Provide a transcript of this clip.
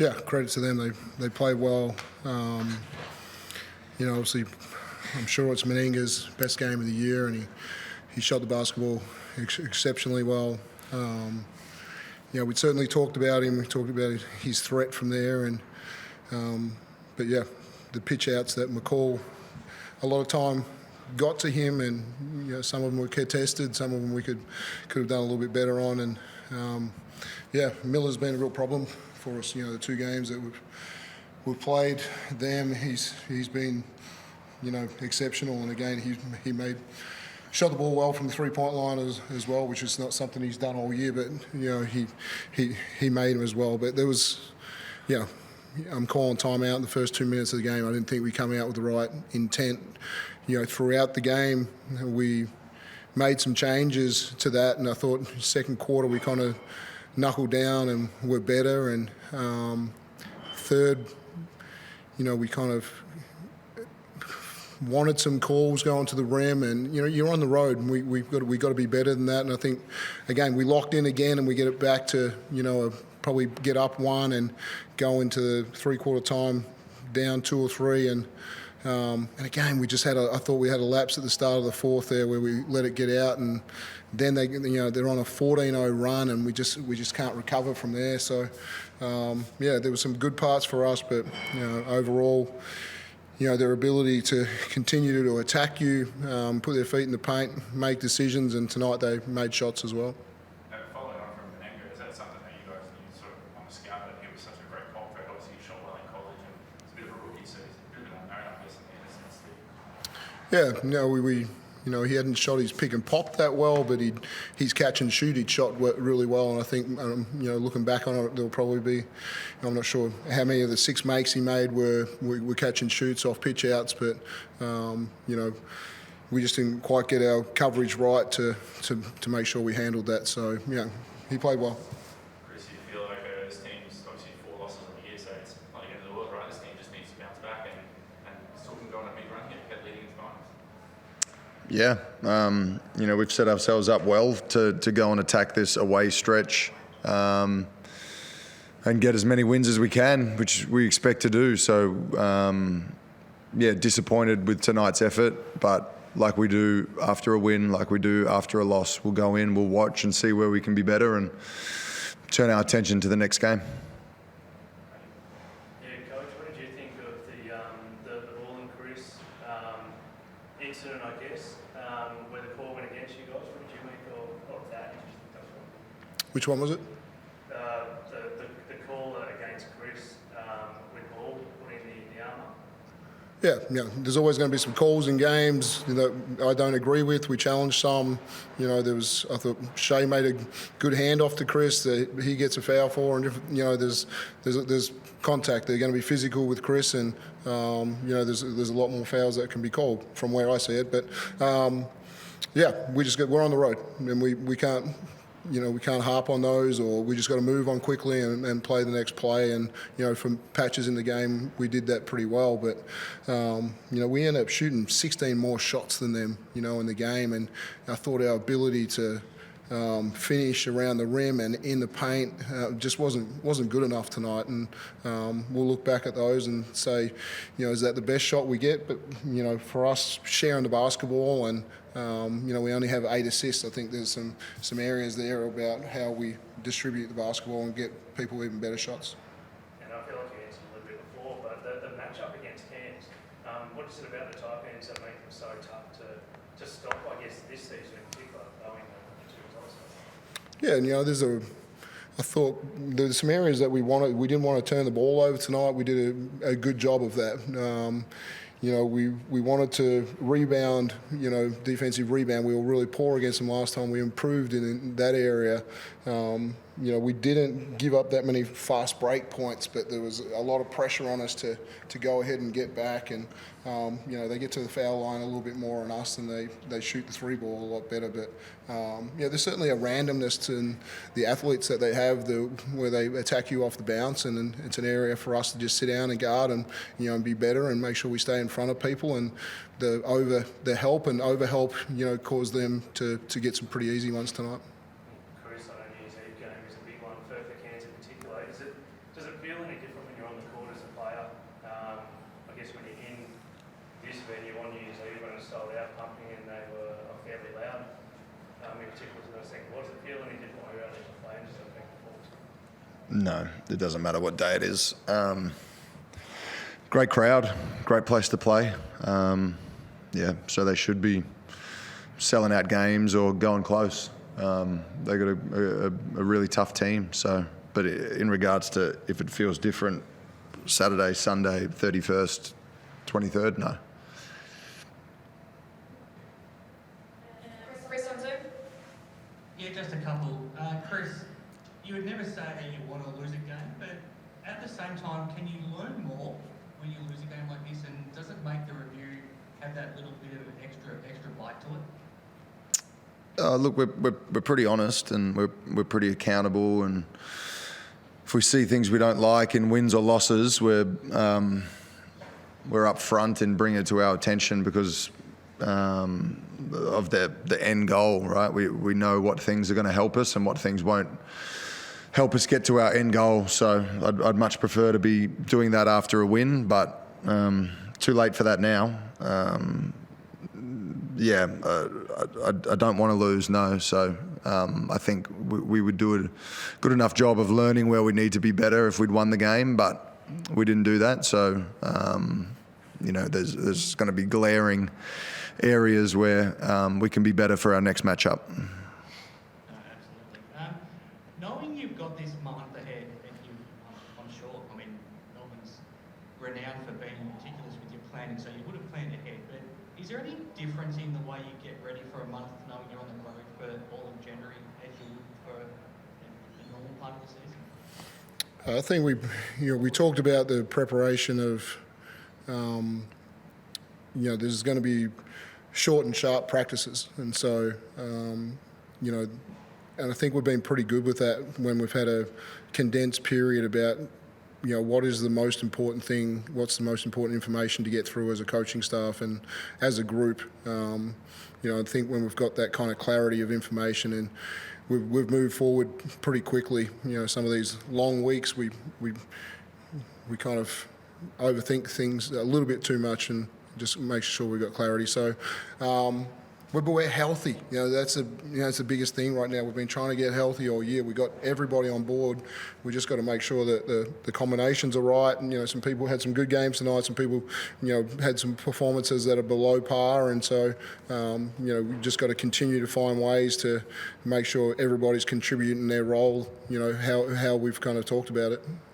Yeah, credit to them. They played well. Obviously, I'm sure it's Meninga's best game of the year, and he shot the basketball exceptionally well. We certainly talked about him. We talked about his threat from there, but yeah, the pitch outs that McCall a lot of time got to him, and some of them were contested, some of them we could have done a little bit better on, and Miller's been a real problem for us. The 2 games that we've played them, he's been exceptional, and again he shot the ball well from the 3-point line as well, which is not something he's done all year, but he made them as well. But there was, I'm calling timeout in the first 2 minutes of the game. I didn't think we come out with the right intent. Throughout the game, we made some changes to that, and I thought second quarter we kind of knuckled down and were better. And third, we kind of wanted some calls going to the rim, and you're on the road, and we got to be better than that. And I think again we locked in again, and we get it back to probably get up 1 and go into the 3-quarter time down 2 or 3, and again we just I thought we had a lapse at the start of the fourth there where we let it get out, and then they're on a 14-0 run, and we just can't recover from there. So there were some good parts for us, but overall, their ability to continue to attack you, put their feet in the paint, make decisions, and tonight they made shots as well. Following on from Menenga, is that something that you guys knew sort of on the scout, that he was such a great prospect? Obviously, he shot well in college, and he's a bit of a rookie, so he's a bit of an unknown, I guess, in the sense that... he hadn't shot his pick and pop that well, but his catch and shoot he'd shot really well, and I think looking back on it, there'll probably be, I'm not sure how many of the 6 makes he made were catch and shoots off pitch outs, but we just didn't quite get our coverage right to make sure we handled that. So he played well. Chris, you feel like this team's obviously 4 losses on the year, so it's not the end of the world, right? This team just needs to bounce back and still can go on a big run here, get leading its finals. Yeah, we've set ourselves up well to go and attack this away stretch and get as many wins as we can, which we expect to do. So, disappointed with tonight's effort, but like we do after a win, like we do after a loss, we'll go in, we'll watch and see where we can be better and turn our attention to the next game. Coach, what did you think of the ball and Chris incident, I guess, where the call went against you guys? What did you make of that? Which one was it? The call against Chris with ball putting the armour. Yeah, there's always going to be some calls in games that I don't agree with. We challenged some. I thought Shea made a good handoff to Chris that he gets a foul for, and there's contact. They're going to be physical with Chris, and there's a lot more fouls that can be called from where I see it. But we're on the road, and we can't. We can't harp on those, or we just got to move on quickly and play the next play. And, from patches in the game, we did that pretty well. But, we ended up shooting 16 more shots than them, in the game. And I thought our ability to finish around the rim and in the paint just wasn't good enough tonight. And we'll look back at those and say, is that the best shot we get? But, for us, sharing the basketball and, we only have 8 assists. I think there's some areas there about how we distribute the basketball and get people even better shots. And I feel like you answered a little bit before, but the matchup against Cairns, what is it about the Taipans that make them so tough to stop, I guess, this season in particular, knowing the 2 results? Yeah, I thought there's some areas that we didn't want to turn the ball over tonight. We did a good job of that. We wanted to rebound, defensive rebound. We were really poor against them last time. We improved in that area. We didn't give up that many fast break points, but there was a lot of pressure on us to go ahead and get back. And, they get to the foul line a little bit more on us, and they shoot the 3 ball a lot better. But, there's certainly a randomness to the athletes that they have where they attack you off the bounce, and it's an area for us to just sit down and guard and, and be better and make sure we stay in front of people. And the help and overhelp, caused them to get some pretty easy ones tonight. Chris, I know New Year's Eve game is a big one for Cairns in particular. Does it feel any different No, it doesn't matter what day it is. Great crowd, great place to play. Yeah, so they should be selling out games or going close. They got a really tough team. So, but in regards to if it feels different, Saturday, Sunday, 31st, 23rd, no. Chris on Zoom. Yeah, just a couple. Chris, you would never say that you want to lose a game, but at the same time, can you learn more when you lose a game like this? And does it make the review have that little bit of extra bite to it? Look, we're pretty honest and we're pretty accountable, and if we see things we don't like in wins or losses, we're up front and bring it to our attention because of the end goal, right? We know what things are going to help us and what things won't help us get to our end goal. So I'd much prefer to be doing that after a win, but too late for that now. I don't want to lose, no. So I think we would do a good enough job of learning where we need to be better if we'd won the game, but we didn't do that. So, there's going to be glaring areas where we can be better for our next matchup. Absolutely. Knowing you've got this month ahead, and I'm sure, Melbourne's renowned for being meticulous with your planning, so you would have planned ahead, but is there any difference in the way you get ready for a month, knowing you're on the road for all of January as you would for the normal part of the season? I think we talked about the preparation of, there's going to be short and sharp practices, and so, and I think we've been pretty good with that when we've had a condensed period about, what is the most important thing, what's the most important information to get through as a coaching staff and as a group. I think when we've got that kind of clarity of information and we've moved forward pretty quickly. Some of these long weeks we kind of overthink things a little bit too much and just make sure we've got clarity. So, but we're healthy. That's the biggest thing right now. We've been trying to get healthy all year. We got everybody on board. We just got to make sure that the combinations are right. And some people had some good games tonight. Some people, had some performances that are below par. And so, we just got to continue to find ways to make sure everybody's contributing their role. How we've kind of talked about it.